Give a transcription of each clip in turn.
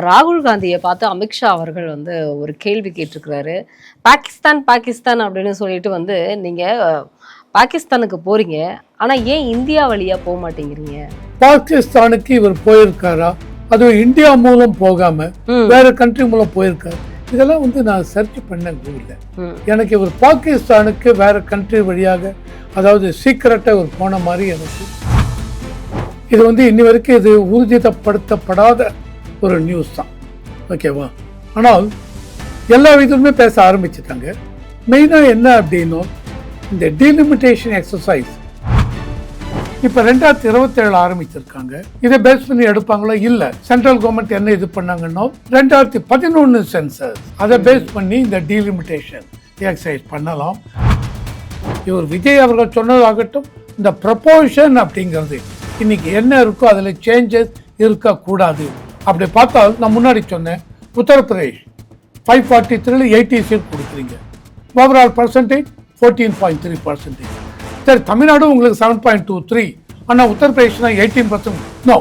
ராகுல் காந்தியை பார்த்து அமித்ஷா அவர்கள் வந்து ஒரு கேள்வி கேட்டிருக்கிறாரு. பாகிஸ்தான் பாகிஸ்தான் அப்படின்னு சொல்லிட்டு வந்து நீங்க பாகிஸ்தானுக்கு போறீங்க, ஆனா ஏன் இந்தியா வழியா போக மாட்டேங்கிறீங்க? பாகிஸ்தானுக்கு இவர் போயிருக்காரா, அதுவும் இந்தியா மூலம் போகாம வேற கண்ட்ரி மூலம் போயிருக்காரு? இதெல்லாம் வந்து நான் சர்ச் பண்ண கூடல. எனக்கு இவர் பாகிஸ்தானுக்கு வேற கண்ட்ரி வழியாக, அதாவது சீக்கிரட்டா இவர் போன மாதிரி எனக்கு இது வந்து இன்னி வரைக்கும் இது ஊர்ஜிதப்படுத்தப்படாத ஒரு நியூஸ் தான். ஓகேவா? ஆனால் எல்லா விதமே பேச ஆரம்பிச்சுட்டாங்க. மெயினாக என்ன அப்படின்னா, இந்த டீலிமிட்டேஷன் எக்ஸசைஸ் இப்போ 2027 ஆரம்பிச்சிருக்காங்க. இதை பேஸ் பண்ணி எடுப்பாங்களோ இல்லை, சென்ட்ரல் கவர்மெண்ட் என்ன இது பண்ணாங்கன்னா 2011 சென்சஸ், அதை பேஸ் பண்ணி இந்த டீலிமிட்டேஷன் எக்ஸசைஸ் பண்ணலாம். இவர் விஜய் அவர்கள் சொன்னதாகட்டும், இந்த ப்ரொபோஷன் அப்படிங்கிறது இன்னைக்கு என்ன இருக்கோ அதில் சேஞ்சஸ் இருக்கக்கூடாது. அப்படி பார்த்தால் நான் முன்னாடி சொன்னேன், உத்தரப்பிரதேஷ் 543 80 சீட் கொடுக்குறீங்க, ஓவரால் பர்சன்டேஜ் 14.3%. சரி, தமிழ்நாடு உங்களுக்கு 7.23, ஆனால் உத்தரப்பிரதேஷ்னா 18%. நோ,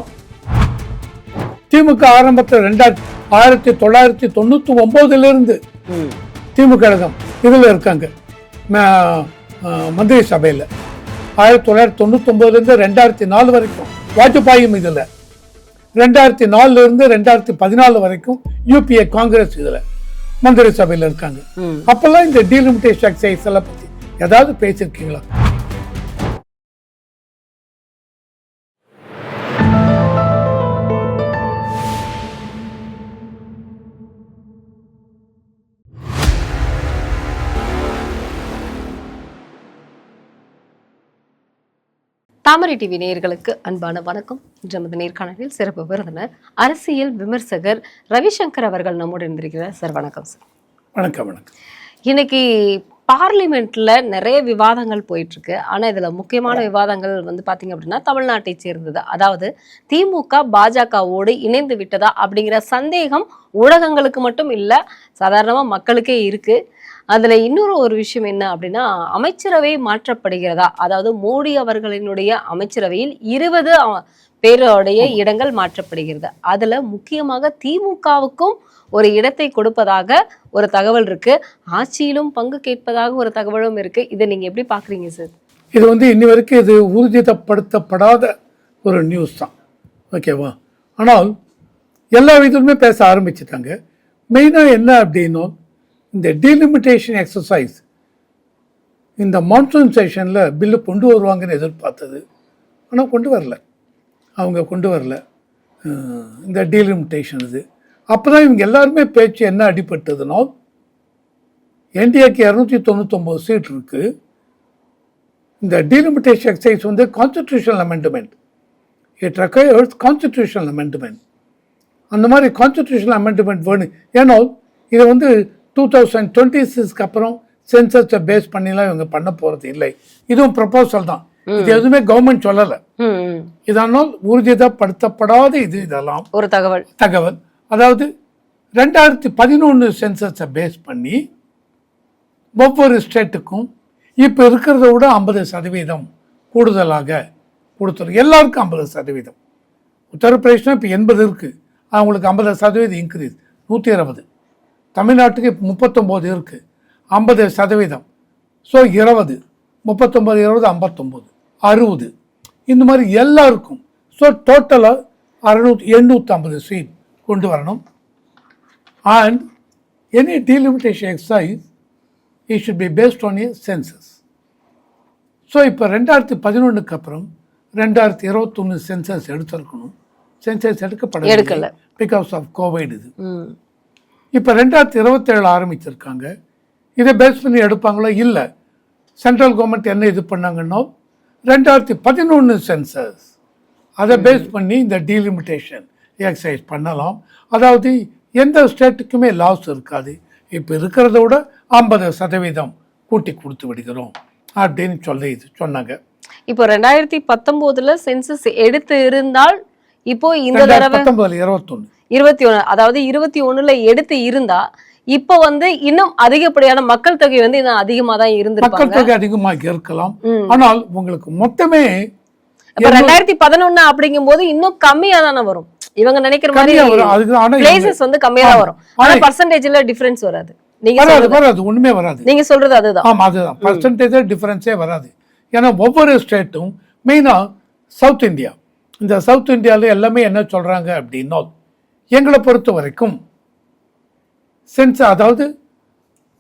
திமுக ஆரம்பத்தில் 1999 திமுக கழகம் இதில் இருக்காங்க மந்திரி சபையில். 1999 2004 வரைக்கும் வாஜ்பாயும் இதில், 2004 2014 வரைக்கும் யூபிஏ காங்கிரஸ் இதுல மந்திரி சபையில இருக்காங்க. அப்பெல்லாம் இந்த டீலிமிட்டேஷன் எக்ஸசைஸ் எல்லாம் பத்தி ஏதாவது பேசிருக்கீங்களா? தாமரை டிவி நேயர்களுக்கு அன்பான வணக்கம். நமது நேர்காணலில் சிறப்பு விருந்தினர் அரசியல் விமர்சகர் ரவிசங்கர் அவர்கள் நம்மோடு இருந்திருக்கிறார். சார் வணக்கம். சார் வணக்கம். வணக்கம். இன்னைக்கு பார்லிமெண்ட்ல நிறைய விவாதங்கள் போயிட்டு இருக்கு. ஆனா இதுல முக்கியமான விவாதங்கள் வந்து பாத்தீங்க அப்படின்னா தமிழ்நாட்டை சேர்ந்தது. அதாவது திமுக பாஜகவோடு இணைந்து விட்டதா அப்படிங்கிற சந்தேகம் ஊடகங்களுக்கு மட்டும் இல்ல, சாதாரணமா மக்களுக்கே இருக்கு. அதுல இன்னொரு ஒரு விஷயம் என்ன அப்படின்னா, அமைச்சரவை மாற்றப்படுகிறதா, அதாவது மோடி அவர்களினுடைய அமைச்சரவையில் 20 பேருடைய இடங்கள் மாற்றப்படுகிறது. அதுல முக்கியமாக திமுகவுக்கும் ஒரு இடத்தை கொடுப்பதாக ஒரு தகவல் இருக்கு, ஆட்சியிலும் பங்கு கேட்பதாக ஒரு தகவலும் இருக்கு. இதை நீங்க எப்படி பாக்குறீங்க சார்? இது வந்து இன்னி வரைக்கும் இது ஊர்ஜிதப்படுத்தப்படாத ஒரு நியூஸ் தான். ஓகேவா? ஆனால் எல்லா விதமே பேச ஆரம்பிச்சுட்டாங்க. மெயினா என்ன அப்படின்னா, இந்த டீலிமிட்டேஷன் எக்ஸசைஸ் இந்த மான்சூன் செஷனில் பில்லு கொண்டு வருவாங்கன்னு எதிர்பார்த்தது, ஆனால் கொண்டு வரல. அவங்க கொண்டு வரல இந்த டீலிமிட்டேஷன். இது அப்போ தான் இவங்க எல்லாருமே பேச்சு என்ன அடிபட்டதுன்னா, என்டிஏக்கு 299 சீட் இருக்குது. இந்த டீலிமிட்டேஷன் எக்ஸசைஸ் வந்து constitutional amendment, it requires constitutional amendment. அந்த மாதிரி கான்ஸ்டிடியூஷனல் அமெண்ட்மெண்ட் வேணும். ஏன்னா இது வந்து 2026 அப்புறம் சென்சஸை பேஸ் பண்ணிலாம் இவங்க பண்ண போறது இல்லை. இதுவும் ப்ரொபோசல் தான், இது எதுவுமே கவர்மெண்ட் சொல்லலை. இதனால் ஊர்ஜிதப்படுத்தப்படாத இதெல்லாம் ஒரு தகவல். அதாவது 2011 சென்சஸை பேஸ் பண்ணி ஒவ்வொரு ஸ்டேட்டுக்கும் இப்போ இருக்கிறத விட 50% கூடுதலாக கொடுத்துரும். எல்லாருக்கும் 50%. உத்தரப்பிரதேசம் இப்போ 80 இருக்குது, அவங்களுக்கு 50% இன்க்ரீஸ், 120. தமிழ்நாட்டுக்கு 39 இருக்குது, 50%. ஸோ 20, 39, 20, 59, 60 இந்த மாதிரி எல்லாருக்கும். ஸோ டோட்டலாக 850 சீட் கொண்டு வரணும். And any delimitation exercise it should be based on a census. So இப்போ 2011 அப்புறம் 2021 சென்சஸ் எடுத்திருக்கணும். சென்சஸ் எடுக்கப்படல பிகாஸ் ஆஃப் கோவிட். இது இப்போ 2027 ஆரம்பிச்சிருக்காங்க. இதை பேஸ் பண்ணி எடுப்பாங்களோ இல்லை, சென்ட்ரல் கவர்மெண்ட் என்ன இது பண்ணாங்கன்னா 2011 சென்சஸ், அதை பேஸ் பண்ணி இந்த டீலிமிட்டேஷன் எக்ஸசைஸ் பண்ணலாம். அதாவது எந்த ஸ்டேட்டுக்குமே லாஸ் இருக்காது, இப்போ இருக்கிறத விட 50% கூட்டி கொடுத்து விடுகிறோம் அப்படின்னு சொன்னாங்க. இப்போ 2019 சென்சஸ் எடுத்து இருந்தால் இப்போ இந்த 21 அதாவது 21 எடுத்து இருந்தா இப்ப வந்து இன்னும் அதிகப்படியான மக்கள் தொகை வந்து இன்னும் அதிகமா தான் இருந்திருப்பாங்க. மக்கள் தொகை அதிகமாக இருக்கலாம், ஆனால் உங்களுக்கு மொத்தமே 2011 அப்படிங்கும் போது இன்னும் கம்மியா தானே வரும். இவங்க நினைக்கிற மாதிரி கம்மியா வரும். அதுக்கு ஆனா பிளேசஸ் வந்து கம்மியா தான் வரும், ஆனா பர்சன்டேஜ்ல டிஃபரன்ஸ் வராது. நீங்க வராது, ஒண்ணுமே வராது. நீங்க சொல்றது அதுதான். ஆமா, அதுதான் பர்சன்டேஜ் டிஃபரன்ஸே வராது. ஏன்னா ஒவ்வொரு ஸ்டேட்டும் மெயினா சவுத் இந்தியா, இந்த சவுத் இந்தியாவில் எல்லாமே என்ன சொல்றாங்க அப்படின்னா, எங்களை பொறுத்த வரைக்கும் அதாவது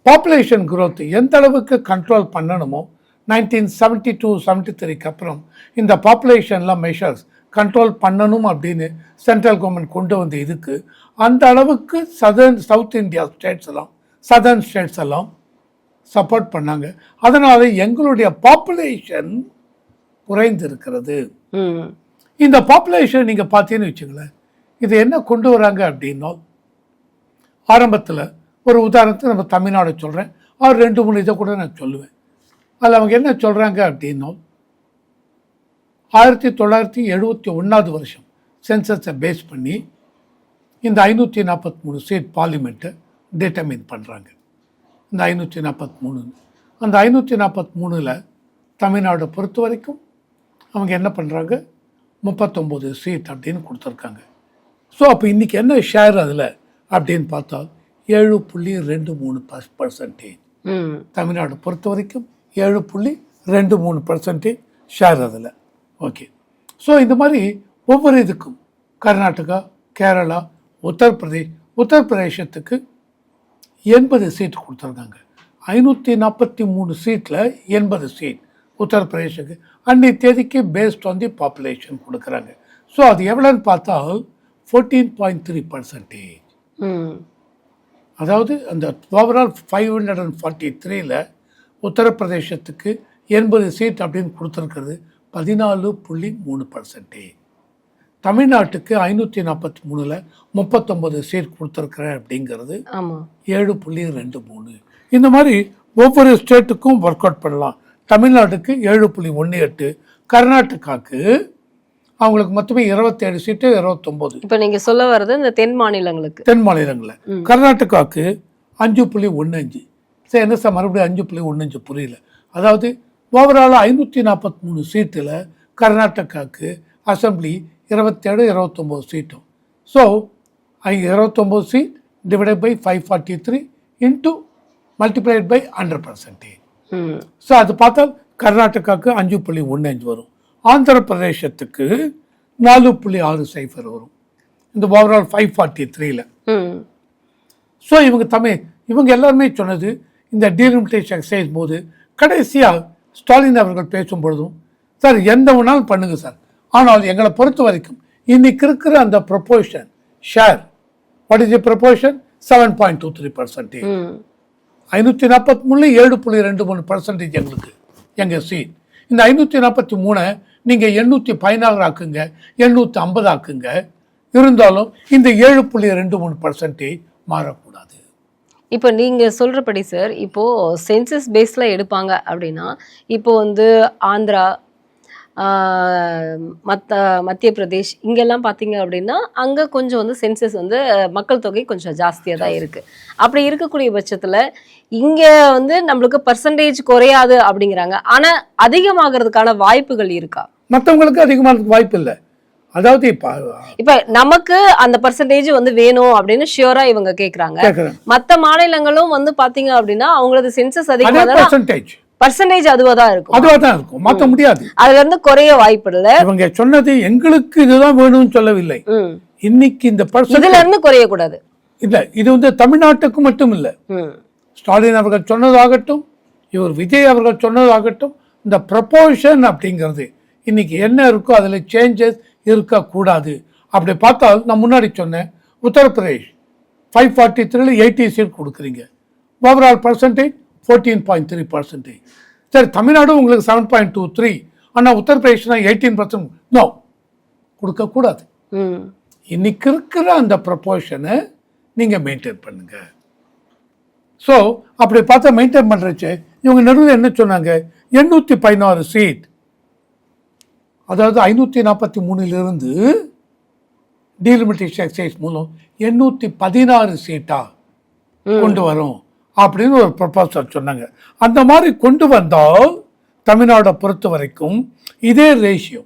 பாப்புலேஷன் growth எந்த அளவுக்கு கண்ட்ரோல் பண்ணணுமோ 1972-73 அப்புறம் இந்த பாப்புலேஷன்லாம் மெஷர்ஸ் கண்ட்ரோல் பண்ணணும் அப்படின்னு சென்ட்ரல் கவர்மெண்ட் கொண்டு வந்த இதுக்கு அந்த அளவுக்கு சவுத் இந்தியா சதர்ன் ஸ்டேட்ஸ் எல்லாம் சப்போர்ட் பண்ணாங்க. அதனால எங்களுடைய பாப்புலேஷன் குறைந்து இருக்கிறது. இந்த பாப்புலேஷன் நீங்க பார்த்தீங்கன்னு வச்சுங்களேன், இது என்ன கொண்டு வராங்க அப்படின்னா, ஆரம்பத்தில் ஒரு உதாரணத்துக்கு நம்ம தமிழ்நாடு சொல்கிறேன், அவர் 2-3 இதை கூட நான் சொல்லுவேன். அதில் அவங்க என்ன சொல்கிறாங்க அப்படின்னா, 1971 வருஷம் சென்சஸை பேஸ் பண்ணி இந்த 543 சீட் பார்லிமெண்ட்டை டிட்டர்மின் பண்ணுறாங்க. இந்த 543 அந்த 543ல் தமிழ்நாடு பொறுத்த வரைக்கும் அவங்க என்ன பண்ணுறாங்க, 39 சீட் அப்படின்னு கொடுத்துருக்காங்க. ஸோ அப்போ இன்றைக்கி என்ன ஷேர் அதில் அப்படின்னு பார்த்தா 7.23%. தமிழ்நாடு பொறுத்த வரைக்கும் 7.23% ஷேர் அதில். ஓகே, ஸோ இந்த மாதிரி ஒவ்வொரு இதுக்கும் கர்நாடகா, கேரளா, உத்தரப்பிரதேசத்துக்கு 80 சீட் கொடுத்துருக்காங்க. 543 சீட்டில் 80 சீட் உத்தரப்பிரதேசத்துக்கு அன்றைய தேதிக்கு பேஸ்ட் ஆன் தி பாப்புலேஷன் கொடுக்குறாங்க. ஸோ அது எவ்வளோன்னு பார்த்தா 14.3%. அதாவது அந்த ஓவரால் 543ல் உத்தரப்பிரதேசத்துக்கு 80 சீட் அப்படின்னு கொடுத்துருக்கிறது 14.3%. தமிழ்நாட்டுக்கு 543ல் 39 சீட் கொடுத்துருக்குறேன் அப்படிங்கிறது 7.23. இந்த மாதிரி ஒவ்வொரு ஸ்டேட்டுக்கும் ஒர்க் அவுட் பண்ணலாம். தமிழ்நாட்டுக்கு 7.18, கர்நாடகாவுக்கு அவங்களுக்கு மொத்தமே 27 சீட்டு 29. இப்போ நீங்க சொல்ல வர்றது இந்த தென் மாநிலங்களில் கர்நாடகாவுக்கு 5.15. சரி, என்ன சார் மறுபடியும் 5.15 புரியல. அதாவது ஓவராலாக 543 சீட்டில் கர்நாடகாவுக்கு அசம்பிளி 27-29 சீட்டும். So 29 seat divided by 543 into multiplied by 100%. So அது பார்த்தால் கர்நாடகாவுக்கு 5.15 வரும், ஆந்திர பிரதேசத்துக்கு 4.60 வரும் இந்த ஓவரால் 543ல். ஸோ இவங்க எல்லாருமே சொன்னது இந்த டீலிமிட்டேஷன் எக்ஸசைஸ் போது கடைசியாக ஸ்டாலின் அவர்கள் பேசும்பொழுதும், சார் எந்த வேணாலும் பண்ணுங்க சார், ஆனால் எங்களை பொறுத்த வரைக்கும் இன்னைக்கு இருக்கிற அந்த proportion share, what is the proportion, 7.23%. 543 7.23% எங்களுக்கு எங்கள் சீட். இந்த 543 நீங்கள் 816 ஆக்குங்க, 850 ஆக்குங்க, இருந்தாலும் இந்த 7.23% மாறக்கூடாது. இப்போ நீங்க சொல்றபடி சார், இப்போ சென்சஸ் பேஸ்ல எடுப்பாங்க அப்படின்னா, இப்போ வந்து ஆந்திரா, மத்திய பிரதேஷ் இங்கெல்லாம் பார்த்தீங்க அப்படின்னா அங்கே கொஞ்சம் வந்து சென்சஸ் வந்து மக்கள் தொகை கொஞ்சம் ஜாஸ்தியாக தான் இருக்குது. அப்படி இருக்கக்கூடிய பட்சத்தில் இங்கே வந்து நம்மளுக்கு பர்சன்டேஜ் குறையாது அப்படிங்கிறாங்க, ஆனால் அதிகமாகிறதுக்கான வாய்ப்புகள் இருக்கா? மற்றவங்களுக்கு அதிகமாகிறதுக்கு வாய்ப்பு இல்லை. அதாவது இப்ப நமக்கு அந்த பர்சன்டேஜ் வந்து வேணும் அப்படின்னு ஷியோரா இவங்க கேக்குறாங்க. மற்ற மாநிலங்களும் வந்து பாத்தீங்க அப்படின்னா அவங்களது சென்சஸ் அதிகமாக பர்சன்டேஜ் அதுவா தான் இருக்கும், மாற்ற முடியாது. அதுல இருந்து குறைய வாய்ப்பு இல்ல. இவங்க சொன்னது எங்களுக்கு இதுதான் வேணும்னு சொல்லவில்லை. இன்னைக்கு இந்த இதுல இருந்து குறைய கூடாது இல்ல, இது வந்து தமிழ்நாட்டுக்கு மட்டும் இல்ல. ஸ்டாலின் அவர்கள் சொன்னதாகட்டும், இவர் விஜய் அவர்கள் சொன்னதாகட்டும், இந்த ப்ரொபோர்ஷன் அப்படிங்கிறது இன்னைக்கு என்ன இருக்கோ அதுல சேஞ்சஸ் இருக்கக்கூடாது. அப்படி பார்த்தால் நான் முன்னாடி சொன்னேன், உத்தரப்பிரதேஷ் 543ல் 80 சீட் கொடுக்குறீங்க, ஓவரால் பர்சன்டேஜ் 14.3%. சரி, தமிழ்நாடு உங்களுக்கு 7.23, ஆனால் உத்தரப்பிரதேஷ்னா 18%. நோ, கொடுக்கக்கூடாது. இன்னைக்கு இருக்கிற அந்த ப்ரொபோர்ஷனை நீங்கள் மெயின்டைன் பண்ணுங்க. ஸோ அப்படி பார்த்தா மெயின்டைன் பண்ணுறச்சு இவங்க நடுவில் என்ன சொன்னாங்க, 816 சீட், அதாவது 543லிருந்து டீலிமிட்டேஷன் எக்ஸசைஸ் மூலம் 816 சீட்டா கொண்டு வரும் அப்படின்னு ஒரு ப்ரொபோசல் சொன்னாங்க. அந்த மாதிரி கொண்டு வந்தால் தமிழ்நாடை பொறுத்த வரைக்கும் இதே ரேஷியோ,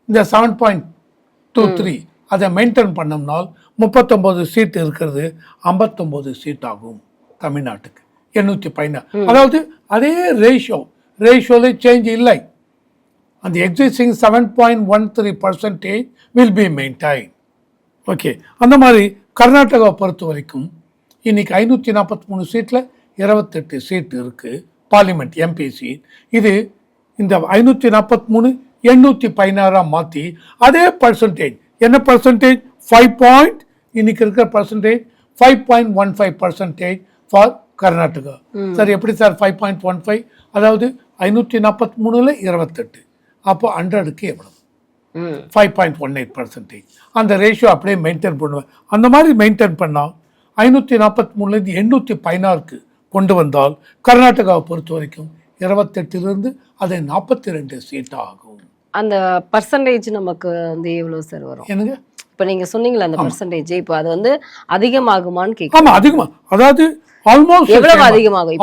இந்த 7.23 அதை மெயின்டைன் பண்ணோம்னால் 39 சீட் இருக்கிறது 59 சீட் ஆகும் தமிழ்நாட்டுக்கு 816. அதாவது அதே ரேஷியோல சேஞ்ச் இல்லை. அந்த existing 7.13% will be maintain. Okay, அந்த மாதிரி கர்நாடகாவை பொறுத்த வரைக்கும் இன்னைக்கு 543 சீட்டில் 28 சீட் இருக்குது பார்லிமெண்ட் எம்பி சீட். இது இந்த 543 816 மாற்றி அதே பர்சன்டேஜ், என்ன பர்சன்டேஜ், 5 இன்னைக்கு இருக்கிற பர்சன்டேஜ் 5.15% ஃபார் கர்நாடகா. சார் எப்படி சார் 5.15? அதாவது 543ல் 28, அப்போ 100க்கு எவ்வளவு? 5.18%. அந்த ரேஷியோ அப்படியே மெயின்டைன் பண்ணுவேன். அந்த மாதிரி மெயின்டைன் பண்ணால் 543லேருந்து 816க்கு கொண்டு வந்தால் கர்நாடகாவை பொறுத்த வரைக்கும் 28லிருந்து அது 42 சீட் ஆகும். அந்த பர்சன்டேஜ் நமக்கு வந்து எவ்வளவு சார் வரும்? எனக்கு இப்ப நீங்க சொன்னீங்களா அந்த பர்சன்டேஜ், இப்போ அது வந்து அதிகமாகுமான்னு கேட்க. ஆமா, அதிகமா. அதாவது ஆல்மோஸ்ட் எவ்வளவு அதிகமாகும்?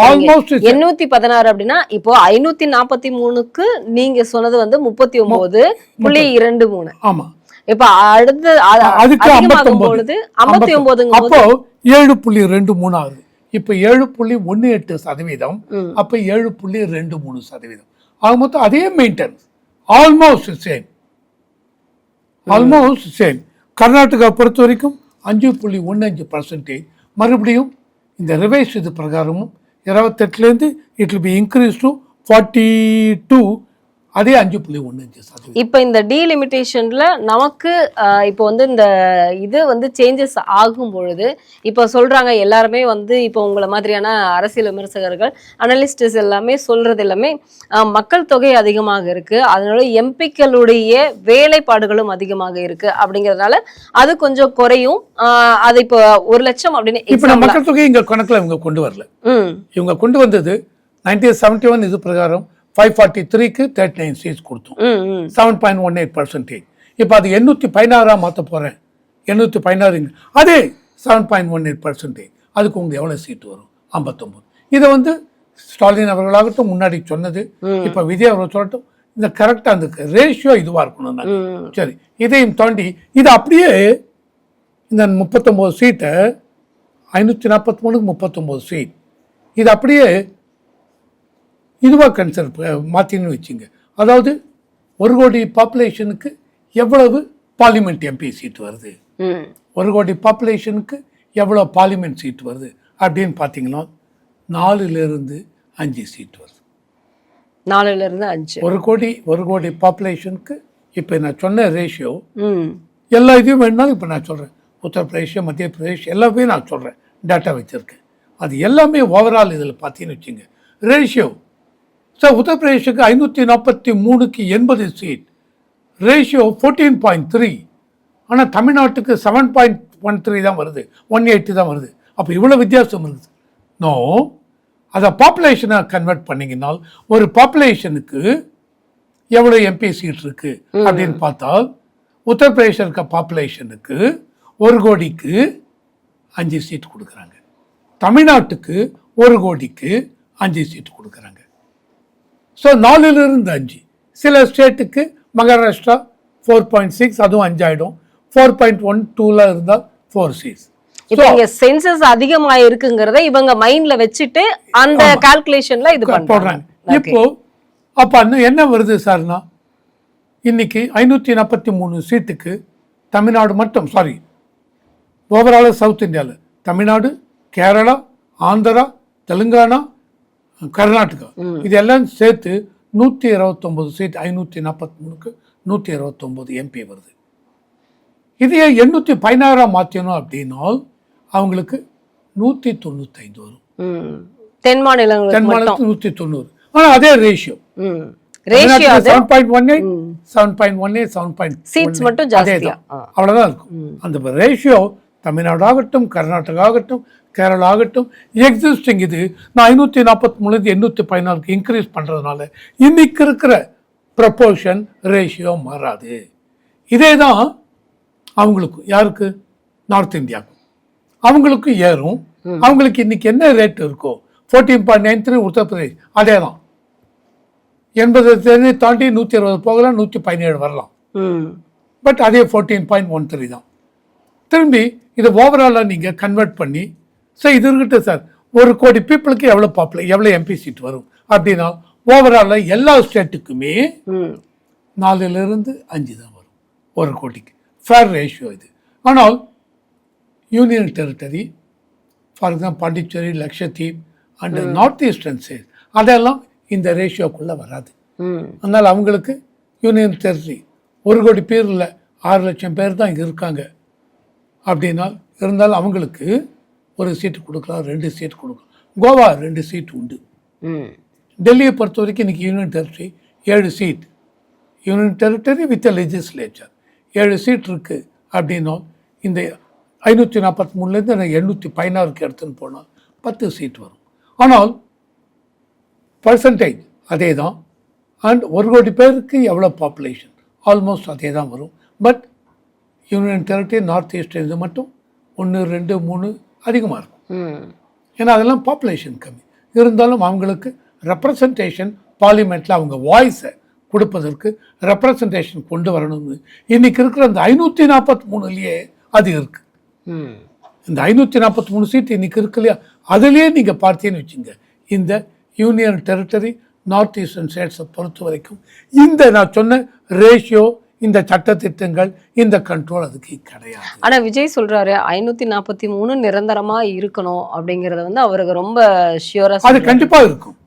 816 அப்படின்னா இப்போ 543க்கு நீங்க சொன்னது வந்து 39.23. ஆமா, இப்ப அடுத்து அதுக்கு 59 அப்போ 7.23 ஆகுது. இப்ப 7.18%, அப்ப 7.23%. ஆக மொத்தம் அதே மெயின்டெனன்ஸ், ஆல்மோஸ்ட் சேம். கர்நாடகா பொறுத்த வரைக்கும் 5.15%. மறுபடியும் இந்த ரிவைஸ் இது பிரகாரமும் 28லேருந்து it will be increase to 42, அதே 5.15%. இப்போ இந்த டீலிமிட்டேஷன்ல நமக்கு இப்போ வந்து இந்த இது வந்து சேஞ்சஸ் ஆகும் பொழுது இப்போ சொல்றாங்க எல்லாருமே வந்து இப்போ உங்களை மாதிரியான அரசியல் விமர்சகர்கள் அனலிஸ்டஸ் எல்லாமே சொல்றது எல்லாமே மக்கள் தொகை அதிகமாக இருக்கு, அதனால எம்பிக்களுடைய வேலைப்பாடுகளும் அதிகமாக இருக்கு அப்படிங்கறதுனால அது கொஞ்சம் குறையும். அது இப்போ 1 லட்சம் அப்படின்னு இப்போ மக்கள் தொகை இங்க கணக்குல இவங்க கொண்டு வரல. இவங்க கொண்டு வந்தது 1971 இது பிரகாரம் 543க்கு 39 சீட்ஸ் கொடுத்தோம், 7.18%. இப்போ அது 816 மாற்ற போகிறேன். 816 அதே 7.18%. அதுக்கு உங்களுக்கு எவ்வளோ சீட் வரும்? 59. இதை வந்து ஸ்டாலின் அவர்களாகட்டும் முன்னாடி சொன்னது, இப்போ விஜய் அவர்கள் சொல்லட்டும், இந்த கரெக்டாக அந்த ரேஷியோ இதுவாக இருக்கணும். சரி, இதையும் தாண்டி இது அப்படியே இந்த 39 சீட்டை 543க்கு 39 சீட் இது அப்படியே இதுவாக கன்சிடர் மாற்றின்னு வச்சுங்க. அதாவது 1 கோடி பாப்புலேஷனுக்கு எவ்வளவு பார்லிமெண்ட் எம்பி சீட் வருது, 1 கோடி பாப்புலேஷனுக்கு எவ்வளோ பார்லிமெண்ட் சீட் வருது அப்படின்னு பார்த்தீங்கன்னா 4லிருந்து 5 சீட் வருது. 4லிருந்து 5. 1 கோடி பாப்புலேஷனுக்கு இப்போ நான் சொன்ன ரேஷியோ எல்லா இதையும் வேணுனாலும் இப்போ நான் சொல்கிறேன். உத்தரப்பிரதேஷ், மத்திய பிரதேஷ் எல்லாமே நான் சொல்கிறேன், டேட்டா வச்சுருக்கேன். அது எல்லாமே ஓவரால் இதில் பார்த்தீங்கன்னு வச்சுங்க ரேஷியோ. சார் உத்தரப்பிரதேஷுக்கு 543க்கு 80 சீட், ரேஷியோ 14.3. ஆனால் தமிழ்நாட்டுக்கு 7.13 தான் வருது, 180 தான் வருது. அப்போ இவ்வளோ வித்தியாசம் இருக்குது. நோ, அதை பாப்புலேஷனை கன்வெர்ட் பண்ணிங்கனால் ஒரு பாப்புலேஷனுக்கு எவ்வளோ எம்பி சீட் இருக்குது அப்படின்னு பார்த்தால் உத்தரப்பிரதேஷ் இருக்க பாப்புலேஷனுக்கு 1 கோடிக்கு 5 சீட் கொடுக்குறாங்க. தமிழ்நாட்டுக்கு 1 கோடிக்கு 5 சீட் கொடுக்குறாங்க. ஸோ 4லிருந்து 5. சில ஸ்டேட்டுக்கு மகாராஷ்டிரா 4.6, அதுவும் 5 ஆகிடும். 4.12 இருந்தால் 4 சீட்ஸ். இப்போ இங்க சென்சஸ் அதிகமா இருக்குங்கிறத இவங்க மைண்ட்ல வச்சுட்டு அந்த கால்குலேஷன்ல இது போடுறாங்க. இப்போ அப்போ என்ன வருது சார்னா, இன்னைக்கு 543 சீட்டுக்கு தமிழ்நாடு மட்டும், சாரி ஓவராலாக சவுத் இந்தியாவில் தமிழ்நாடு, கேரளா, ஆந்திரா, தெலுங்கானா, கர்நாடகா இதெல்லாம் சேர்த்து 129 சீட். 543க்கு 129 எம்பி வருது. இதையே 816 மாற்றணும் அப்படின்னால் அவங்களுக்கு 195 வரும். தென் மாநிலங்களுக்கு 190. ஆனால் அதே ரேஷியோ 7.18, 7.18 சீட்ஸ் மட்டும் ஜாஸ்தியா அவ்வளவுதான் இருக்கும். அந்த ரேஷியோ தமிழ்நாடு ஆகட்டும், கர்நாடகா ஆகட்டும், கேரளா ஆகட்டும் எக்ஸிஸ்டிங். இது நான் 543 816 இன்க்ரீஸ் பண்ணுறதுனால இன்னைக்கு இருக்கிற ப்ரப்போர்ஷன் ரேஷியோ மாறாது. இதே தான் அவங்களுக்கு, யாருக்கு, நார்த் இந்தியாவுக்கும் அவங்களுக்கு ஏறும். அவங்களுக்கு இன்னைக்கு என்ன ரேட் இருக்கோ 14.93 உத்தரப்பிரதேஷ் அதே தான். 80 தாண்டி 120 போகலாம், 117 வரலாம். பட் அதே 14.13 தான். திரும்பி இதை ஓவராலாக நீங்கள் கன்வெர்ட் பண்ணி சார் இது இருக்கட்டும் சார், 1 கோடி பீப்புளுக்கு எவ்வளோ எம்பி சீட் வரும் அப்படின்னா ஓவராலாக எல்லா ஸ்டேட்டுக்குமே 4லிருந்து 5 தான் வரும் 1 கோடிக்கு. ஃபேர் ரேஷியோ இது. ஆனால் union territory for example Pondicherry, Lakshadweep and north eastern state அதெல்லாம் இந்த ரேஷியோக்குள்ளே வராது. அதனால் அவங்களுக்கு யூனியன் டெரிட்டரி 1 கோடி பேர் இல்லை 6 லட்சம் பேர் தான் இங்கே இருக்காங்க அப்படின்னா இருந்தாலும் அவங்களுக்கு 1 சீட்டு கொடுக்கலாம், 2 சீட் கொடுக்கலாம். கோவா 2 சீட் உண்டு. டெல்லியை பொறுத்த வரைக்கும் இன்றைக்கி union territory 7 seat, union territory with legislature 7 seat இருக்குது அப்படின்னா இந்த 543லேருந்து 816க்கு எடுத்துன்னு போனால் 10 சீட் வரும். ஆனால் பர்சன்டேஜ் அதே தான். அண்ட் 1 கோடி பேருக்கு எவ்வளோ பாப்புலேஷன் ஆல்மோஸ்ட் அதே தான் வரும். But union territory north east இது மட்டும் 1, 2, 3 அதிகமாக இருக்கும். ஏன்னா அதெல்லாம் பாப்புலேஷன் கம்மி. இருந்தாலும் அவங்களுக்கு ரெப்ரசன்டேஷன் பார்லிமெண்ட்டில் அவங்க வாய்ஸை கொடுப்பதற்கு ரெப்ரசன்டேஷன் கொண்டு வரணும்னு இன்றைக்கி இருக்கிற அந்த 543லேயே அது இருக்குது. இந்த 543 சீட் இன்றைக்கி இருக்கு இல்லையா, அதுலேயே நீங்கள் பார்த்தீங்கன்னு வச்சுங்க, இந்த யூனியன் டெரிட்டரி நார்த் ஈஸ்டர்ன் ஸ்டேட்ஸை பொறுத்த வரைக்கும் இந்த நான் சொன்ன ரேஷியோ, இந்த சட்டத்திட்டங்கள், இந்த கண்ட்ரோல் அதுக்கு கிடையாது. ஆனா விஜய் சொல்றாரு 543 நிரந்தரமா இருக்கணும் அப்படிங்கறத வந்து அவருக்கு ரொம்ப ஷியூரா அது கண்டிப்பா இருக்கும்.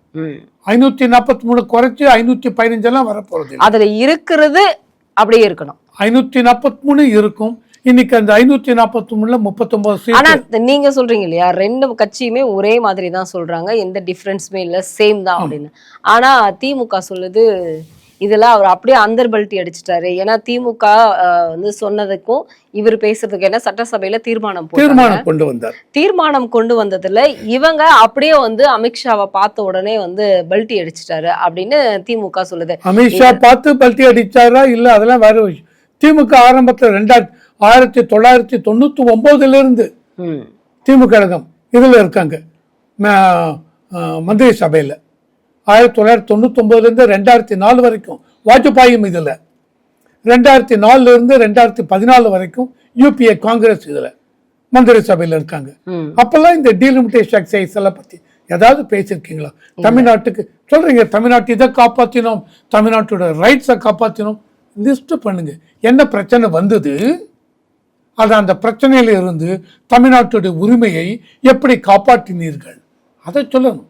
543 குறைச்சு 515 எல்லாம் வரப்போறது. அதுல இருக்கிறது அப்படியே இருக்கணும். 543 இருக்கும். இன்னைக்கு அந்த 543ல 39 சீட். ஆனா நீங்க சொல்றீங்க இல்லையா, 2 கட்சியுமே ஒரே மாதிரி தான் சொல்றாங்க, எந்த டிஃபரன்ஸுமே இல்ல, சேம் தான் அப்படின்னு. ஆனா திமுக சொல்லுது இதுல அவர் அப்படியே அந்தர்பல்ட்டி அடிச்சிட்டாரு. ஏன்னா திமுக வந்து சொன்னதுக்கும் இவர் பேசுறதுக்கு என்ன சட்டசபையில தீர்மானம் கொண்டு வந்தார். தீர்மானம் கொண்டு வந்ததுல இவங்க அப்படியே வந்து அமித்ஷாவை பார்த்த உடனே வந்து பல்ட்டி அடிச்சிட்டாரு அப்படின்னு திமுக சொல்லுது. அமித்ஷா பார்த்து பல்ட்டி அடிச்சாரா இல்ல அதெல்லாம் வேற விஷயம். திமுக ஆரம்பத்துல 1999 இருந்து திமுக கழகம் இதுல இருக்காங்க மந்திரி சபையில. 1999 2004 வரைக்கும் வாஜ்பாயும் இதில், 2004 2014 வரைக்கும் யூபிஏ காங்கிரஸ் இதில் மந்திரி சபையில் இருக்காங்க. அப்பெல்லாம் இந்த டீலிமிட்டேஷன் எக்ஸைஸ் எல்லாம் பற்றி ஏதாவது பேசியிருக்கீங்களா? தமிழ்நாட்டுக்கு சொல்கிறீங்க, தமிழ்நாட்டு இதை காப்பாற்றினோம், தமிழ்நாட்டோட ரைட்ஸை காப்பாற்றினோம், லிஸ்ட் பண்ணுங்க என்ன பிரச்சனை வந்தது, அது அந்த பிரச்சனையில் இருந்து தமிழ்நாட்டுடைய உரிமையை எப்படி காப்பாற்றினீர்கள் அதை சொல்லணும்.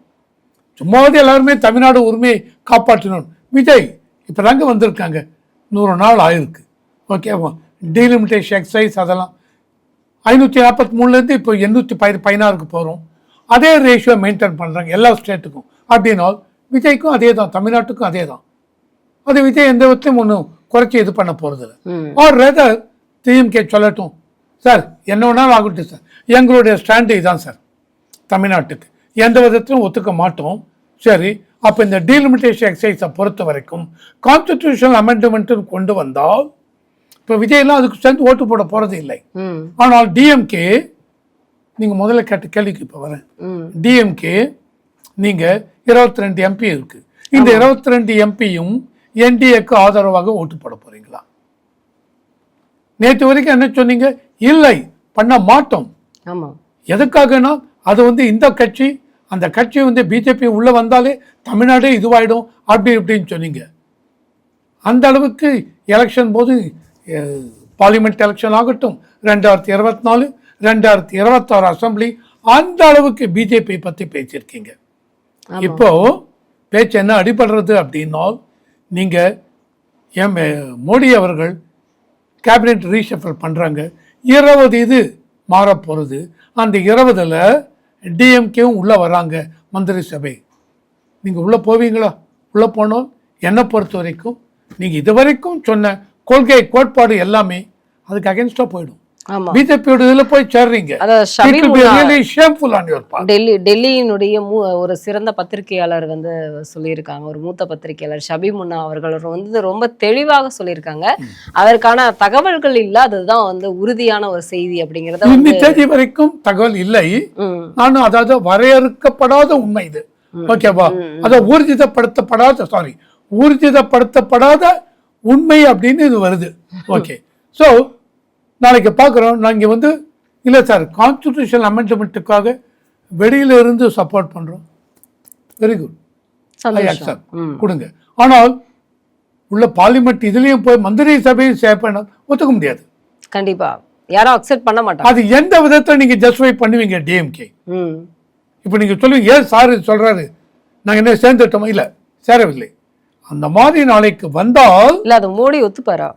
சும்மாவது எல்லாருமே தமிழ்நாடு உரிமையை காப்பாற்றணும். விஜய் இப்போ தாங்க வந்திருக்காங்க, 100 நாள் ஆயிருக்கு. ஓகேவா, டீலிமிட்டேஷன் எக்ஸைஸ் அதெல்லாம் 543லேருந்து இப்போ 816க்கு போகிறோம். அதே ரேஷியோ மெயின்டைன் பண்ணுறாங்க எல்லா ஸ்டேட்டுக்கும். அப்படின்னா விஜய்க்கும் அதே தான், தமிழ்நாட்டுக்கும் அதே தான். அது விஜய் எந்த விதத்தையும் ஒன்றும் குறைச்சி இது பண்ண போகிறதில்ல. ஆர் ரேதர் டிஎம்கே சொல்லட்டும், சார் என்ன வேணாலும் ஆகட்டும் சார், எங்களுடைய ஸ்டாண்டு இதுதான் சார், தமிழ்நாட்டுக்கு எந்த விதத்திலும் ஒத்துக்க மாட்டோம். சரி, அப்போ இந்த டீலிமிட்டேஷன் எக்ஸைஸை பொறுத்த வரைக்கும் கான்ஸ்டிடியூஷனல் அமெண்ட்மெண்ட்னு கொண்டு வந்தால் இப்போ விஜயெல்லாம் அதுக்கு சேர்ந்து ஓட்டு போட போகிறது இல்லை. ஆனால் டிஎம்கே, நீங்கள் முதல்ல கேட்ட கேள்விக்கு இப்போ வரேன், டிஎம்கே நீங்கள் 22 எம்பி இருக்கு, இந்த 22 எம்பியும் என்டிஏக்கு ஆதரவாக ஓட்டு போட போறீங்களா? நேற்று வரைக்கும் என்ன சொன்னீங்க, இல்லை பண்ண மாட்டோம். எதுக்காகனா அது வந்து இந்த கட்சி அந்த கட்சி வந்து பிஜேபி உள்ள வந்தாலே தமிழ்நாடே இதுவாயிடும் அப்படி இப்படின்னு சொன்னீங்க. அந்த அளவுக்கு எலெக்ஷன் போது பார்லிமெண்ட் எலெக்ஷன் ஆகட்டும், 2024 2026 அசம்பிளி, அந்த அளவுக்கு பிஜேபி பற்றி பேசியிருக்கீங்க. இப்போ பேச்சு என்ன அடிபடுறது அப்படின்னா, நீங்கள் மோடி அவர்கள் கேபினெட் ரீஷஃபல் பண்ணுறாங்க, 20 இது மாறப்போகிறது. அந்த 20ல் டிஎம்கேவும் உள்ளே வராங்க மந்திரி சபை. நீங்கள் உள்ளே போவீங்களா? உள்ளே போனோம் என்னை பொறுத்த வரைக்கும் நீங்கள் இது வரைக்கும் சொன்ன கொள்கை கோட்பாடு எல்லாமே அதுக்கு அகேன்ஸ்டாக போயிடும். பிஜேபியோட இதில் போய் சேர்றீங்க. டெல்லியினுடைய ஒரு சிறந்த பத்திரிகையாளர் வந்து சொல்லியிருக்காங்க, ஒரு மூத்த பத்திரிகையாளர் ஷபி முன்னா அவர்கள் வந்து ரொம்ப தெளிவாக சொல்லியிருக்காங்க, அதற்கான தகவல்கள் இல்ல, அதுதான் வந்து உறுதியான ஒரு செய்தி அப்படிங்கறத தேதி வரைக்கும் தகவல் இல்லை. நானும் அதாவது வரையறுக்கப்படாத உண்மை இது. ஓகேவா, அதை ஊர்ஜிதப்படுத்தப்படாத உண்மை அப்படின்னு இது வருது. ஓகே, ஸோ நாளைக்கு பார்க்குறோம் நாங்கள் வந்து இல்லை சார் கான்ஸ்டிடியூஷன் அமெண்ட்மெண்ட்டுக்காக வெளியில இருந்து சப்போர்ட் பண்ணுறோம், வெரி குட், கொடுங்க. ஆனால் உள்ள பார்லிமெண்ட் இதுலயும் போய் மந்திரி சபையும் சேவ் பண்ண ஒத்துக்க முடியாது. கண்டிப்பா யாரும் அக்செப்ட் பண்ண மாட்டாங்க. அது எந்த விதத்தை நீங்க ஜஸ்டிஃபை பண்ணுவீங்க டிஎம்கே? இப்போ நீங்க சொல்லுவீங்க ஏன் சார் சொல்றாரு நாங்க என்ன சேர்ந்துட்டோமா? இல்ல சேரவில்லை. அந்த மாதிரி நாளைக்கு வந்தால் இல்ல அது மோடி ஒத்துப்பாரா?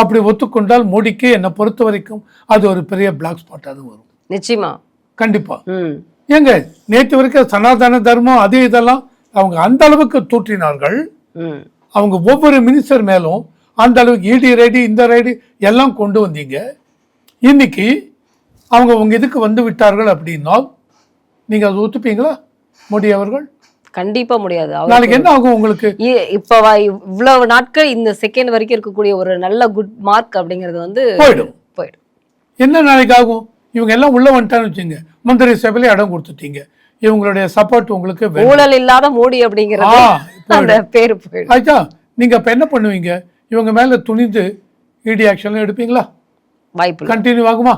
அப்படி ஒத்துக்கொண்டால் மோடிக்கு என்னை பொறுத்த வரைக்கும் அது ஒரு பெரிய பிளாக் ஸ்பாட்டாக வரும். நிச்சயமா கண்டிப்பா. ஏங்க நேற்று வரைக்கும் சனாதன தர்மம் அது இதெல்லாம் அவங்க அந்த அளவுக்கு தூற்றினார்கள். அவங்க ஒவ்வொரு மினிஸ்டர் மேலும் அந்த அளவுக்கு இடி ரைடு இந்த ரைடு எல்லாம் கொண்டு வந்தீங்க. இன்னைக்கு அவங்க உங்க இதுக்கு வந்து விட்டார்கள் அப்படின்னா நீங்க அதை ஒத்துப்பீங்களா மோடி அவர்கள்? கண்டிப்பா முடியாது. நாளைக்கு என்ன ஆகும் உங்களுக்கு? இப்ப இவ்வளவு நாட்கள் இந்த செகண்ட் வரைக்கும் இருக்கக்கூடிய ஒரு நல்ல குட் மார்க் அப்படிங்கிறது வந்து போயிடும். என்ன நாளைக்கு ஆகும்? இவங்க எல்லாம் உள்ள வந்துட்டான்னு வச்சுங்க, மந்திரி சபையில இடம் கொடுத்துட்டீங்க, இவங்களுடைய சப்போர்ட் உங்களுக்கு ஊழல் இல்லாத மோடி அப்படிங்கிறது அந்த பேரு போயிடும். ஆச்சா, நீங்க அப்ப என்ன பண்ணுவீங்க? இவங்க மேல துணிந்து இடி ஆக்ஷன் எடுப்பீங்களா? வாய்ப்பு கண்டினியூ ஆகுமா?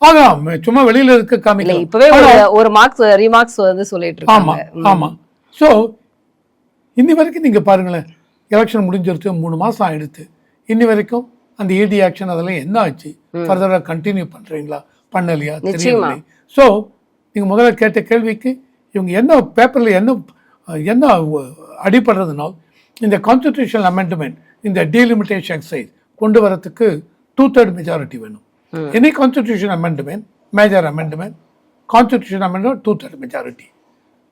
ஆகலாம், சும்மா வெளியில இருக்க காமிக்கல. இப்பவே ஒரு மார்க்ஸ் ரிமார்க்ஸ் வந்து சொல்லிட்டு இருக்காங்க. ஆமா ஆமா. சோ இன்னி வரைக்கும் நீங்க பாருங்களேன், எலெக்ஷன் முடிஞ்சிருச்சு, 3 மாசம் ஆயிடுச்சு, இன்னி வரைக்கும் அந்த இடி ஆக்ஷன் அதெல்லாம் என்ன ஆச்சு? ஃபர்தரா கண்டினியூ பண்றீங்களா பண்ணலையா தெரியல. சோ நீங்க முதல்ல கேட்ட கேள்விக்கு இவங்க என்ன பேப்பர்ல என்ன அடிப்படுறதுனால் இந்த கான்ஸ்டிடியூஷனல் அமெண்ட்மெண்ட் இந்த டீலிமிட்டேஷன் எக்ஸைஸ் கொண்டு வரதுக்கு 2/3 மெஜாரிட்டி வேணும். Any constitution amendment, major amendment, constitution amendment 2/3 majority.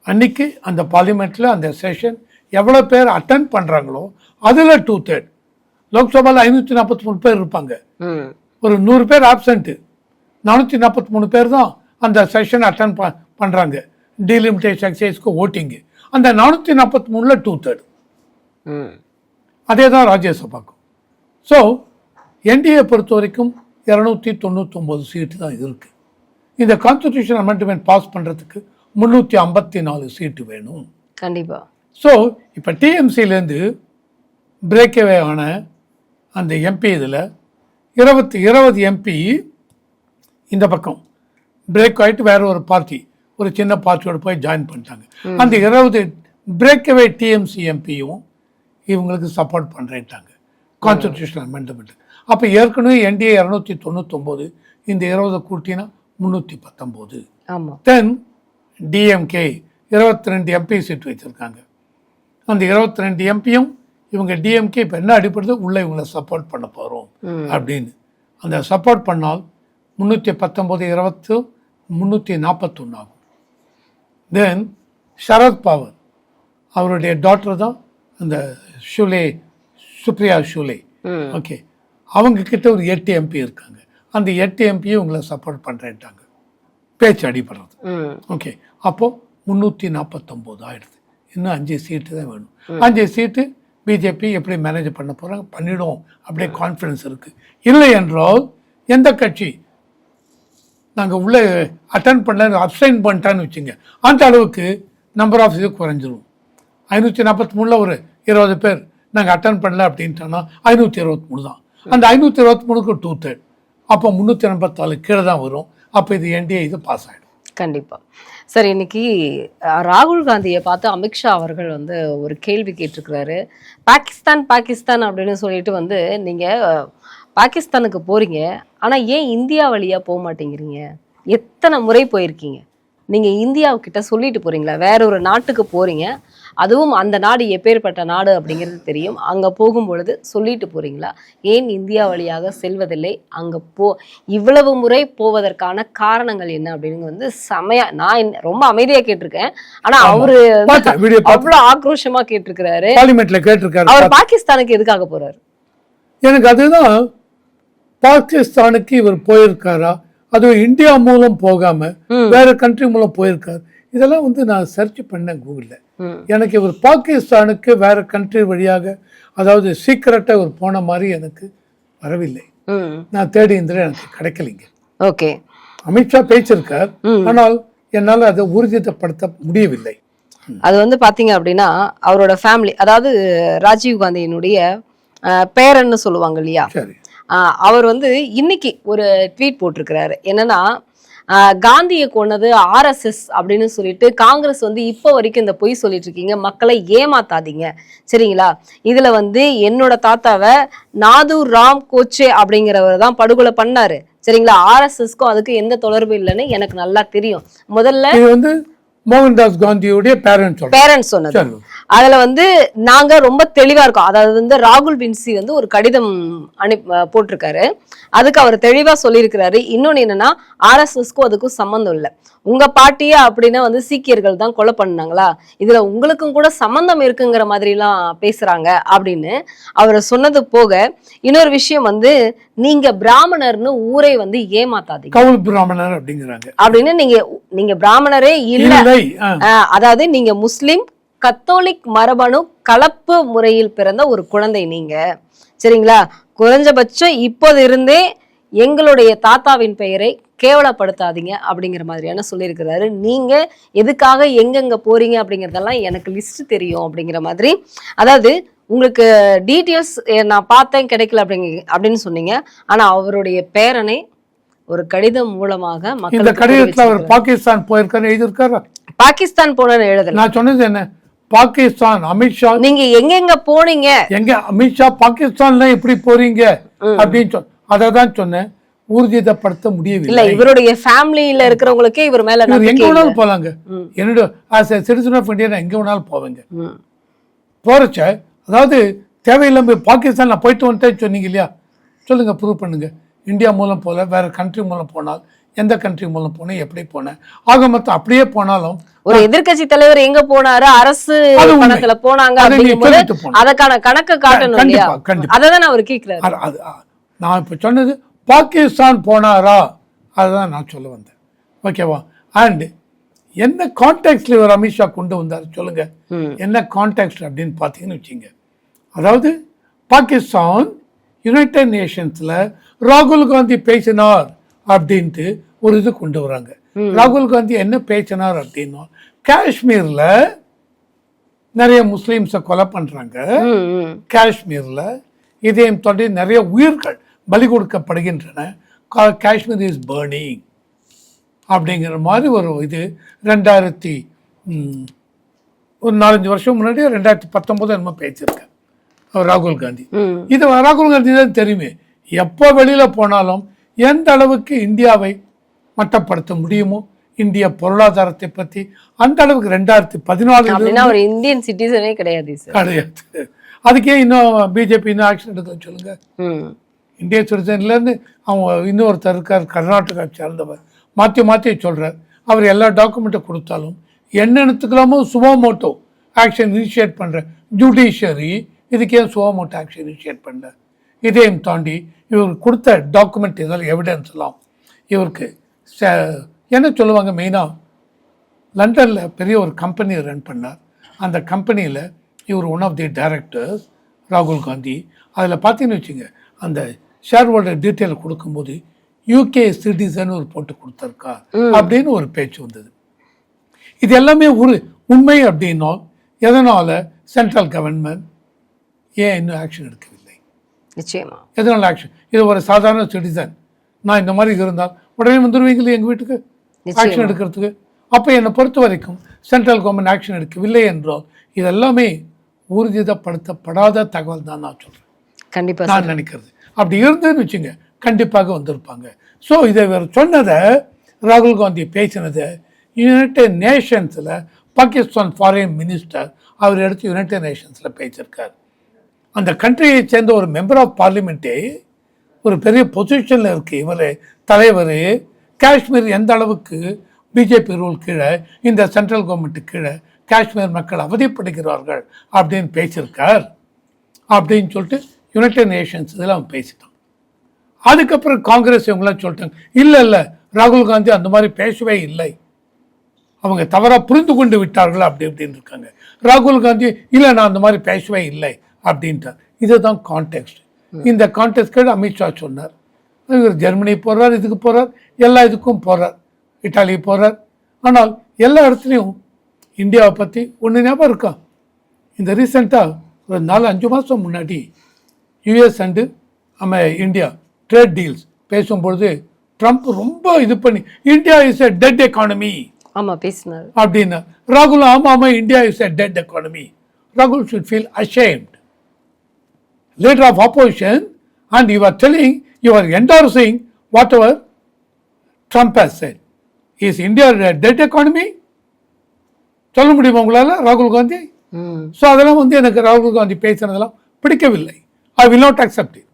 அன்னைக்கு அந்த பார்லிமெண்ட்ல அந்த செஷன் எவ்வளோ பேர் அட்டன் பண்றாங்களோ அதுல 2/3. லோக்சபாவில் 543 பேர் இருப்பாங்க, ஒரு 100 பேர் ஆப்சண்ட், 443 பேர் தான் அந்த செஷன் அட்டன் பண்றாங்க. டீலிமிட்டேஷன் எக்ஸைஸ்க்கு ஓட்டிங்கு அந்த 443ல 2/3. அதே தான் ராஜ்யசபாக்கும். ஸோ என்டிஏ பொறுத்த வரைக்கும் 299 சீட்டு தான் இருக்கு. இந்த கான்ஸ்டிடியூஷன் அமெண்ட்மெண்ட் பாஸ் பண்றதுக்கு 354 சீட்டு வேணும் கண்டிப்பா. ஸோ இப்போ டிஎம்சிலேருந்து பிரேக்அவே ஆன அந்த எம்பி இதில் 20 எம்பி இந்த பக்கம் பிரேக் ஆகிட்டு வேற ஒரு பார்ட்டி, ஒரு சின்ன பார்ட்டியோட போய் ஜாயின் பண்ணிட்டாங்க. அந்த 20 பிரேக்அவே டிஎம்சி எம்பியும் இவங்களுக்கு சப்போர்ட் பண்ணுறேன்ட்டாங்க கான்ஸ்டிடியூஷனல் அமெண்ட்மெண்ட். அப்போ ஏற்கனவே என்டிஏ 299, இந்த 20 கூட்டினா 319. தென் டிஎம்கே 22 எம்பி சீட் வச்சிருக்காங்க. அந்த 22 எம்பியும் இவங்க டிஎம்கே இப்போ என்ன அடிப்படுது உள்ள இவங்களை சப்போர்ட் பண்ண போகிறோம் அப்படின்னு. அந்த சப்போர்ட் பண்ணால் 319 20 341 ஆகும். தென் சரத் பவார் அவருடைய டாக்டர் தான் அந்த ஷூலே, சுப்ரியா ஷூலே, ஓகே, அவங்க கிட்ட ஒரு 8 எம்பி இருக்காங்க. அந்த 8 எம்பியும் இவங்களை சப்போர்ட் பண்ணுறேன்ட்டாங்க பேச்சு அடிப்படுறது. ஓகே, அப்போ 349 ஆயிடுது. இன்னும் 5 சீட்டு தான் வேணும். 5 சீட்டு பிஜேபி எப்படி மேனேஜ் பண்ண போகிறாங்க, பண்ணிடும் அப்படியே கான்ஃபிடன்ஸ் இருக்குது. இல்லை என்றால் எந்த கட்சி நாங்கள் உள்ளே அட்டன் பண்ணல அப்சைன் பண்ணிட்டான்னு வச்சுங்க, அந்த அளவுக்கு நம்பர் ஆஃப் இது குறைஞ்சிரும். 543ல் ஒரு 20 பேர் நாங்கள் அட்டன் பண்ணல அப்படின்ட்டோன்னா 523 தான். அந்த 523க்கு 2/3, அப்போ 384 கீழே தான் வரும். அப்போ இது என்டிஏ இது பாஸ் ஆகிடும் கண்டிப்பாக. சார், இன்னைக்கு ராகுல் காந்தியை பார்த்து அமித்ஷா அவர்கள் வந்து ஒரு கேள்வி கேட்டிருக்கிறாரு. பாகிஸ்தான் அப்படின்னு சொல்லிட்டு வந்து நீங்கள் பாகிஸ்தானுக்கு போகிறீங்க, ஆனால் ஏன் இந்தியா வழியாக போக மாட்டேங்கிறீங்க? எத்தனை முறை போயிருக்கீங்க? நீங்கள் இந்தியாவுக்கிட்ட சொல்லிட்டு போகிறீங்களா? வேற ஒரு நாட்டுக்கு போகிறீங்க, அதுவும் அந்த நாடு எப்பேற்பட்ட நாடு அப்படிங்கிறது தெரியும், அங்கே போகும்பொழுது சொல்லிட்டு போகிறீங்களா? ஏன் இந்தியா வழியாக செல்வதில்லை? அங்கே இவ்வளவு முறை போவதற்கான காரணங்கள் என்ன அப்படின்னு வந்து நான் ரொம்ப அமைதியாக கேட்டிருக்கேன். ஆனால் அவரு அவ்வளோ ஆக்ரோஷமாக கேட்டிருக்கிறாரு. அவர் பாகிஸ்தானுக்கு எதுக்காக போறாரு? எனக்கு அதுதான், பாகிஸ்தானுக்கு இவர் போயிருக்காரா, அதுவும் இந்தியா மூலம் போகாம வேற கண்ட்ரி மூலம் போயிருக்காரு. இதெல்லாம் வந்து நான் சர்ச் பண்ணேன் கூகுள்ல. எனக்கு இவர் பாகிஸ்தானுக்கு வேற கண்ட்ரி வழியாக, அதாவது சீக்கிரட்டா இவர் போன மாதிரி எனக்கு வரவில்லை. நான் தேடி இருந்தேன், எனக்கு கிடைக்கலைங்க. ஓகே, அமித்ஷா பேச்சிருக்கார், ஆனால் என்னால் அதை ஊர்ஜிதப்படுத்த முடியவில்லை. அது வந்து பாத்தீங்க அப்படின்னா அவரோட ஃபேமிலி, அதாவது ராஜீவ் காந்தியினுடைய பேரன்னு சொல்லுவாங்க இல்லையா, சரி. அவர் வந்து இன்னைக்கு ஒரு ட்வீட் போட்டிருக்கிறாரு. என்னன்னா, காந்தியை கொன்னது ஆர்எஸ்எஸ் அப்படின்னு சொல்லிட்டு காங்கிரஸ் வந்து இப்போ வரைக்கும் இந்த பொய் சொல்லிட்டு இருக்கீங்க, மக்களை ஏமாத்தாதீங்க சரிங்களா. இதுல வந்து என்னோட தாத்தாவை நாதூர் ராம் கோச்சே அப்படிங்கிறவர் தான் படுகொலை பண்ணாரு சரிங்களா. ஆர்எஸ்எஸ்க்கும் அதுக்கு எந்த தொடர்பு இல்லைன்னு எனக்கு நல்லா தெரியும். முதல்ல இது வந்து மோகன்தாஸ் காந்தியுடைய பேரண்ட்ஸ் சொன்னது. அதுல வந்து நாங்க ரொம்ப தெளிவா இருக்கோம். அதாவது வந்து ராகுல் வின்சி வந்து ஒரு கடிதம் போட்டிருக்காரு. அதுக்கு அவர் தெளிவா சொல்லியிருக்கிறாரு. இன்னொன்னு என்னன்னா, ஆர்எஸ்எஸ்க்கும் அதுக்கும் சம்பந்தம் இல்லை. உங்க பாட்டியா அப்படின்னா வந்து சீக்கியர்கள் தான் கொலை பண்ணாங்களா, இதுல உங்களுக்கும் கூட சம்பந்தம் இருக்குங்கிற மாதிரி எல்லாம் பேசுறாங்க அப்படின்னு அவர் சொன்னது போக, இன்னொரு விஷயம் வந்து நீங்க பிராமணர்னு ஊரை வந்து ஏமாத்தாதீங்க, கவுல் பிராமணர் அப்படிங்கிறாங்க அப்படின்னு. நீங்க பிராமணரே இல்ல, அதாவது நீங்க முஸ்லிம் கத்தோலிக் மரபணு கலப்பு முறையில் பிறந்த ஒரு குழந்தை நீங்க சரிங்களா. குறைஞ்சபட்சம் இப்போது இருந்தே எங்களுடைய தாத்தாவின் பெயரை கேவலப்படுத்தாதீங்க அப்படிங்கிற மாதிரியான சொல்லியிருக்கிறாரு. நீங்க எதுக்காக எங்கெங்க போறீங்க அப்படிங்கறதெல்லாம் எனக்கு லிஸ்ட் தெரியும் அப்படிங்கிற மாதிரி. அதாவது உங்களுக்கு டீட்டெயில்ஸ் நான் பார்த்தேன் கிடைக்கல அப்படின்னு சொன்னீங்க. ஆனா அவருடைய பேரனை ஒரு கடிதம் மூலமாக இந்த கடிதத்துல அவர் பாகிஸ்தான் போயிருக்காரு எழுதியிருக்காரு. பாகிஸ்தான் போன எழுதல. நான் சொன்னது என்ன, பாகிஸ்தான் அமித்ஷா நீங்க எங்க போனீங்க, எங்க அமித்ஷா பாகிஸ்தான்ல எப்படி போறீங்க அப்படின்னு அததான் சொன்னேன். ஊர்ஜிதப்படுத்த முடியவில்லை. இவருடைய ஃபேமிலியில இருக்கிறவங்களுக்கே இவர் மேல எங்க வேணாலும் போலாங்க. என்னோட சிட்டிசன் ஆஃப் இந்தியா எங்க வேணாலும் போவேங்க. போறச்ச அதாவது தேவையில்லாம பாகிஸ்தான் நான் போயிட்டு வந்துட்டேன்னு சொன்னீங்க இல்லையா, சொல்லுங்க, ப்ரூவ் பண்ணுங்க. இந்தியா மூலம் போல வேற கண்ட்ரி மூலம் போனால், எந்த கண்ட்ரி மூலம் போனேன், எப்படி போனேன், ஆக மொத்தம் அப்படியே போனாலும் ஒரு எதிர்கட்சி தலைவர் எங்க போனாரு, அரசு பணத்துல போனாங்க அப்படிங்கும்போது அதற்கான கணக்கு காட்டணும் இல்லையா, அததான் அவர் கேட்கிறாரு. நான் இப்ப சொன்னது பாகிஸ்தான் போனாரா, அதுதான் நான் சொல்ல வந்தேன். ஓகேவா. அண்ட் என்ன கான்டெக்ட்ல இவர் அமித்ஷா கொண்டு வந்தார் சொல்லுங்க. என்ன கான்டெக்ட் அப்படின்னு பாத்தீங்கன்னு வச்சுங்க, அதாவது பாகிஸ்தான் யுனைடெட் நேஷன்ஸ்ல ராகுல் காந்தி பேசினார் அப்படின்ட்டு ஒரு இது கொண்டு வராங்க. ராகுல் காந்தி என்ன பேசினார் அப்படின்னா, காஷ்மீர்ல நிறைய முஸ்லிம்ஸை கொலை பண்றாங்க, காஷ்மீர்ல இதையும் தொடர்ந்து நிறைய உயிர்கள் பலி கொடுக்கப்படுகின்றன, காஷ்மீர் இஸ் பர்னிங் அப்படிங்கிற மாதிரி ஒரு இது 4-5 வருஷம் முன்னாடி 2019 என்னமோ பேசியிருக்கேன் ராகுல் காந்தி. இது ராகுல் காந்தி தான் தெரியுமே, எப்போ வெளியில போனாலும் எந்த அளவுக்கு இந்தியாவை மட்டப்படுத்த முடியுமோ, இந்திய பொருளாதாரத்தை பத்தி அந்த அளவுக்கு 2014 இந்தியன் சிட்டிசனே கிடையாது. அதுக்கே இன்னும் பிஜேபி இன்னும் ஆக்ஷன் எடுக்க சொல்லுங்க. இந்திய சிட்டிசன்ல இருந்து அவங்க இன்னொருத்தர் இருக்கார், கர்நாடகா சேர்ந்தவர், மாற்றி சொல்றார். அவர் எல்லா டாக்குமெண்ட்டை கொடுத்தாலும் என்னென்னத்துக்கெல்லாமோ சுவோமோட்டோ ஆக்ஷன் இனிஷியேட் பண்ற ஜுடிஷியரி, இதுக்கே சுவோமோட்டோ ஆக்ஷன் இனிஷியேட் பண்ண. இதையும் தாண்டி இவர் கொடுத்த டாக்குமெண்ட் இதெல்லாம் எவிடன்ஸ் எல்லாம் இவருக்கு என்ன சொல்லுவாங்க, மெயினாக லண்டனில் பெரிய ஒரு கம்பெனி ரன் பண்ணார். அந்த கம்பெனியில் இவர் ஒன் ஆஃப் தி டைரக்டர்ஸ் ராகுல் காந்தி. அதில் பார்த்தீங்கன்னு வச்சுங்க, அந்த ஷேர் ஹோல்டர் டீட்டெயில் கொடுக்கும்போது யூகே சிட்டிசன் ஒரு போட்டு கொடுத்துருக்கா அப்படின்னு ஒரு பேச்சு வந்தது. இது எல்லாமே ஒரு உண்மை அப்படின்னா எதனால சென்ட்ரல் கவர்மெண்ட் ஏன் இன்னும் ஆக்ஷன் எடுக்கவில்லை? நிச்சயமா எதனால ஆக்ஷன்? இது ஒரு சாதாரண சிட்டிசன், நான் இந்த மாதிரி இருந்தால் உடனே வந்துடுவீங்களே எங்கள் வீட்டுக்கு ஆக்ஷன் எடுக்கிறதுக்கு. அப்போ என்னை பொறுத்த வரைக்கும் சென்ட்ரல் கவர்மெண்ட் ஆக்ஷன் எடுக்கவில்லை என்றால் இதெல்லாமே ஊர்ஜிதப்படுத்தப்படாத தகவல் தான் நான் சொல்கிறேன். கண்டிப்பாக நான் நினைக்கிறது அப்படி இருந்ததுன்னு வச்சுங்க, கண்டிப்பாக வந்திருப்பாங்க. ஸோ இதை இவர் சொன்னதை, ராகுல் காந்தி பேசினதை யுனைடெட் நேஷன்ஸில் பாகிஸ்தான் ஃபாரின் மினிஸ்டர் அவர் எடுத்து யுனைடெட் நேஷன்ஸில் பேசியிருக்கார். அந்த கண்ட்ரியை சேர்ந்த ஒரு மெம்பர் ஆஃப் பார்லிமெண்ட்டே ஒரு பெரிய பொசிஷனில் இருக்கு, இவர் தலைவர், காஷ்மீர் எந்த அளவுக்கு பிஜேபி ரூல் கீழே, இந்த சென்ட்ரல் கவர்மெண்ட்டு கீழே காஷ்மீர் மக்கள் அவதிப்படுகிறார்கள் அப்படின்னு பேசியிருக்கார் அப்படின்னு சொல்லிட்டு யுனைடெட் நேஷன்ஸ் இதில் அவன் பேசிட்டான். அதுக்கப்புறம் காங்கிரஸ் இவங்களாம் சொல்லிட்டாங்க, இல்லை ராகுல் காந்தி அந்த மாதிரி பேசவே இல்லை, அவங்க தவறாக புரிந்து கொண்டு விட்டார்கள் அப்படி இப்படின்னு இருக்காங்க. ராகுல் காந்தி இல்லை நான் அந்த மாதிரி பேசவே இல்லை அப்படின்ட்டார். இதுதான் கான்டெக்ட். இந்த கான்டெக்ட் அமித்ஷா சொன்னார். இவர் ஜெர்மனி போகிறார், இதுக்கு போகிறார், எல்லா இதுக்கும் போகிறார், இட்டாலி போகிறார். ஆனால் எல்லா இடத்துலையும் இந்தியாவை பற்றி ஒன்று ஞாபகம் இருக்கா, இந்த ரீசெண்டாக ஒரு 4-5 மாதம் முன்னாடி US and India trade deals பேசும்பொழுது ட்ரம்ப் ரொம்ப இது பண்ணி India is a dead economy ஆமா பேசினாரு. அப்படின்னு. ராகுல் ஆமா India is a dead economy. ராகுல் should feel ashamed. Leader of opposition, and you are telling, you are endorsing whatever Trump has said. Is India a dead economy? சொல்ல முடியுமா உங்களால ராகுல் காந்தி? ஸோ அதெல்லாம் வந்து எனக்கு ராகுல் காந்தி பேசுனதெல்லாம் பிடிக்கவில்லை. I will not accept it.